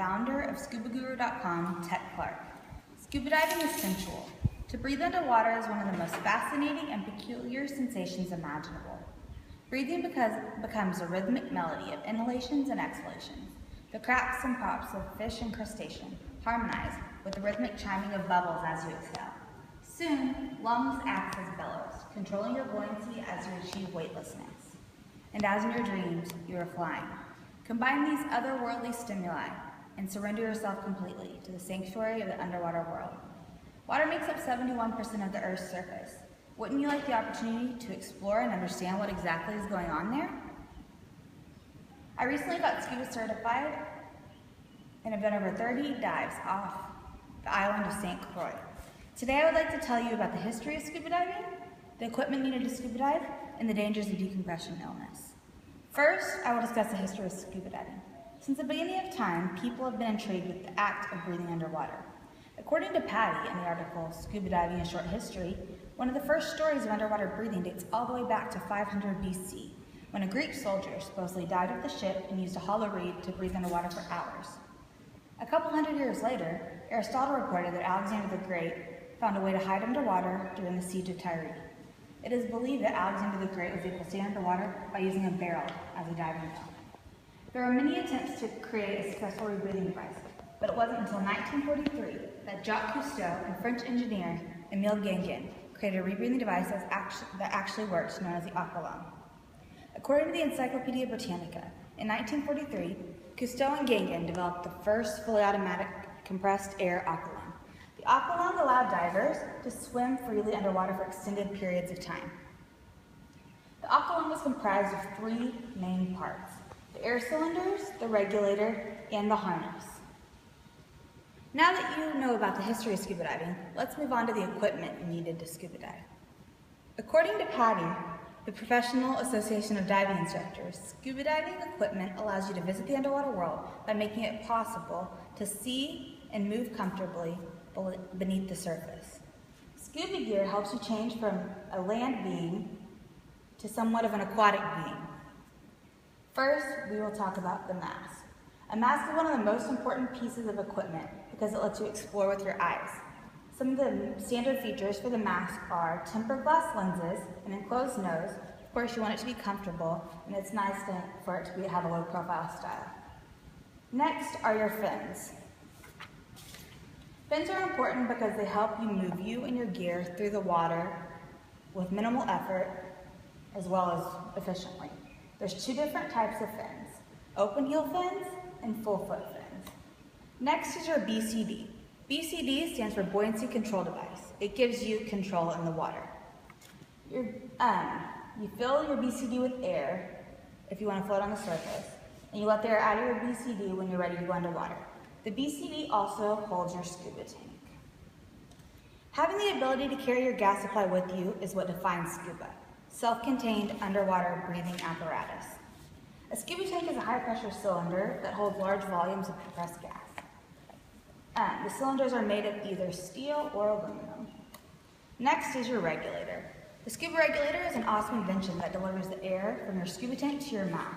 founder of ScubaGuru.com, Tech Clark. Scuba diving is sensual. To breathe underwater is one of the most fascinating and peculiar sensations imaginable. Breathing becomes a rhythmic melody of inhalations and exhalations. The cracks and pops of fish and crustacean harmonize with the rhythmic chiming of bubbles as you exhale. Soon, lungs act as bellows, controlling your buoyancy as you achieve weightlessness. And as in your dreams, you are flying. Combine these otherworldly stimuli and surrender yourself completely to the sanctuary of the underwater world. Water makes up 71% of the Earth's surface. Wouldn't you like the opportunity to explore and understand what exactly is going on there? I recently got scuba certified and have done over 30 dives off the island of St. Croix. Today I would like to tell you about the history of scuba diving, the equipment needed to scuba dive, and the dangers of decompression illness. First, I will discuss the history of scuba diving. Since the beginning of time, people have been intrigued with the act of breathing underwater. According to Patty in the article Scuba Diving: A Short History, one of the first stories of underwater breathing dates all the way back to 500 BC, when a Greek soldier supposedly dived with the ship and used a hollow reed to breathe underwater for hours. A couple hundred years later, Aristotle reported that Alexander the Great found a way to hide underwater during the siege of Tyre. It is believed that Alexander the Great was able to stay underwater by using a barrel as a diving bell. There were many attempts to create a successful rebreathing device, but it wasn't until 1943 that Jacques Cousteau and French engineer Émile Gangin created a rebreathing device that actually worked, known as the aqualung. According to the Encyclopedia Britannica, in 1943, Cousteau and Gangin developed the first fully automatic compressed air aqualung. The aqualung allowed divers to swim freely underwater for extended periods of time. The aqualung was comprised of three main parts: the air cylinders, the regulator, and the harness. Now that you know about the history of scuba diving, let's move on to the equipment needed to scuba dive. According to Patty, the Professional Association of Diving Instructors, scuba diving equipment allows you to visit the underwater world by making it possible to see and move comfortably beneath the surface. Scuba gear helps you change from a land being to somewhat of an aquatic being. First, we will talk about the mask. A mask is one of the most important pieces of equipment because it lets you explore with your eyes. Some of the standard features for the mask are tempered glass lenses, an enclosed nose. Of course, you want it to be comfortable, and it's nice for it to have a low profile style. Next are your fins. Fins are important because they help you move you and your gear through the water with minimal effort as well as efficiently. There's two different types of fins: open heel fins and full foot fins. Next is your BCD. BCD stands for Buoyancy Control Device. It gives you control in the water. You fill your BCD with air if you want to float on the surface, and you let the air out of your BCD when you're ready to go underwater. The BCD also holds your scuba tank. Having the ability to carry your gas supply with you is what defines scuba: self-contained underwater breathing apparatus. A scuba tank is a high-pressure cylinder that holds large volumes of compressed gas. The cylinders are made of either steel or aluminum. Next is your regulator. The scuba regulator is an awesome invention that delivers the air from your scuba tank to your mouth.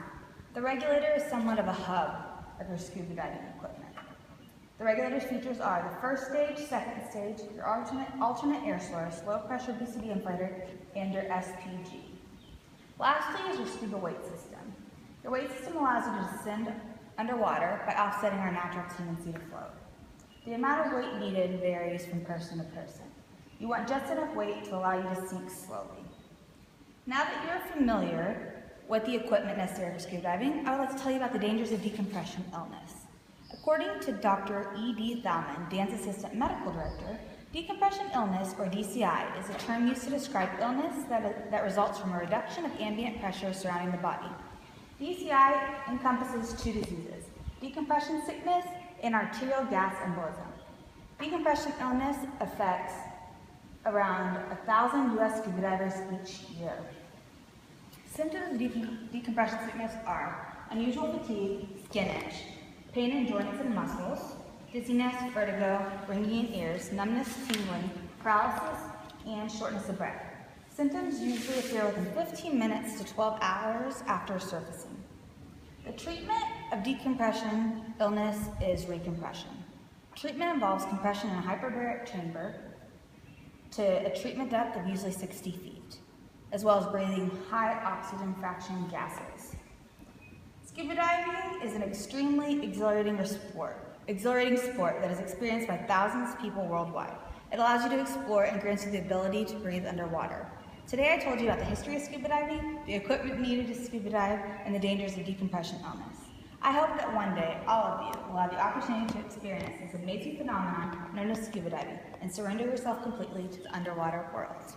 The regulator is somewhat of a hub of your scuba diving equipment. The regulator's features are the first stage, second stage, your alternate air source, low-pressure BCD inflator, and your SPG. Lastly is your scuba weight system. Your weight system allows you to descend underwater by offsetting our natural tendency to float. The amount of weight needed varies from person to person. You want just enough weight to allow you to sink slowly. Now that you are familiar with the equipment necessary for scuba diving, I would like to tell you about the dangers of decompression illness. According to Dr. E.D. Thalman, Dan's Assistant Medical Director, decompression illness, or DCI, is a term used to describe illness that results from a reduction of ambient pressure surrounding the body. DCI encompasses two diseases: decompression sickness and arterial gas embolism. Decompression illness affects around 1,000 U.S. scuba divers each year. Symptoms of decompression sickness are unusual fatigue, skin itch, pain in joints and muscles, dizziness, vertigo, ringing in ears, numbness, tingling, paralysis, and shortness of breath. Symptoms usually appear within 15 minutes to 12 hours after surfacing. The treatment of decompression illness is recompression. Treatment involves compression in a hyperbaric chamber to a treatment depth of usually 60 feet, as well as breathing high oxygen fraction gases. Scuba diving is an extremely exhilarating sport that is experienced by thousands of people worldwide. It allows you to explore and grants you the ability to breathe underwater. Today I told you about the history of scuba diving, the equipment needed to scuba dive, and the dangers of decompression illness. I hope that one day all of you will have the opportunity to experience this amazing phenomenon known as scuba diving and surrender yourself completely to the underwater world.